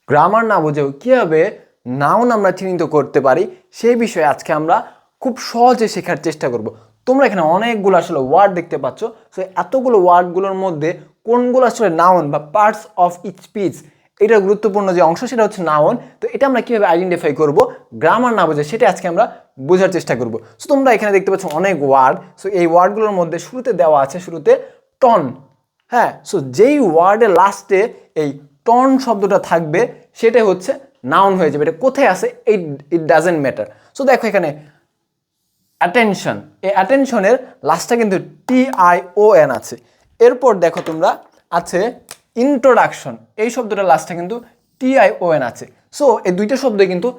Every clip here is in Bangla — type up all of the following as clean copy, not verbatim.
গ্রামার না বুঝেও কীভাবে নাউন আমরা চিহ্নিত করতে পারি সেই বিষয়ে আজকে আমরা খুব সহজে শেখার চেষ্টা করব। তোমরা এখানে অনেকগুলো আসলে ওয়ার্ড দেখতে পাচ্ছ। সো এতগুলো ওয়ার্ডগুলোর মধ্যে কোনগুলো আসলে নাউন বা পার্টস অফ স্পিচ, এটা গুরুত্বপূর্ণ যে অংশ সেটা হচ্ছে নাউন। তো এটা আমরা কীভাবে আইডেন্টিফাই করব গ্রামার না বুঝে, সেটা আজকে আমরা বোঝার চেষ্টা করব। সো তোমরা এখানে দেখতে পাচ্ছ অনেক ওয়ার্ড। সো এই ওয়ার্ডগুলোর মধ্যে শুরুতে দেওয়া আছে শুরুতে টন। হ্যাঁ, সো যেই ওয়ার্ডের লাস্টে এই টন শব্দটা থাকবে সেটাই হচ্ছে নাউন হয়ে যাবে। এটা কোথায় আছে ইট ডাজেন্ট ম্যাটার। সো দেখো এখানে অ্যাটেনশন, এই অ্যাটেনশনের লাস্টটা কিন্তু TION আছে। এরপর দেখো তোমরা আছে ইন্ট্রোডাকশন, এই শব্দটার লাস্টটা কিন্তু TION আছে। সো এই দুইটা শব্দ কিন্তু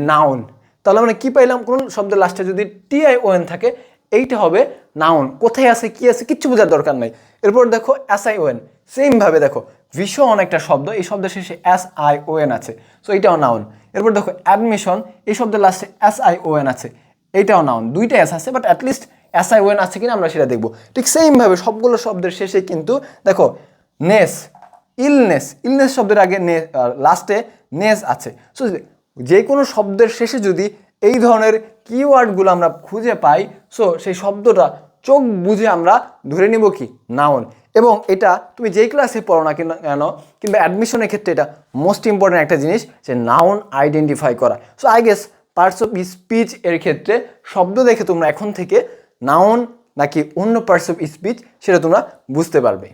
নাউন। তাহলে আমরা কি পাইলাম, কোন শব্দের লাস্টে যদি TION থাকে এইটা হবে নাউন। কোথায় আছে কি আছে কিচ্ছু বোঝার দরকার নাই। এরপর দেখো SION, সেমভাবে দেখো ভীষণ একটা শব্দ, এই শব্দের শেষে SION আছে, সো এইটাও নাউন। এরপর দেখো অ্যাডমিশন, এই শব্দের লাস্টে SION আছে, এইটাও নাউন। দুইটা এস আছে বাট অ্যাটলিস্ট SION আছে কিনা আমরা সেটা দেখবো। ঠিক সেমভাবে সবগুলো শব্দের শেষে কিন্তু দেখো নেস, ইলনেস, ইলনেস শব্দের আগে লাস্টে নেস আছে। সো যে কোনো শব্দের শেষে যদি এই ধরনের কিওয়ার্ডগুলো আমরা খুঁজে পাই, সো সেই শব্দটা চোখ বুঝে আমরা ধরে নিব কি নাউন। এবং এটা তুমি যেই ক্লাসে পড়ো না কেন কিংবা অ্যাডমিশনের ক্ষেত্রে এটা মোস্ট ইম্পর্ট্যান্ট একটা জিনিস, যে নাউন আইডেন্টিফাই করা। So I guess parts of speech এর ক্ষেত্রে শব্দ দেখে তোমরা এখন থেকে নাউন নাকি অন্য পার্টস অফ স্পিচ সেটা তোমরা বুঝতে পারবে।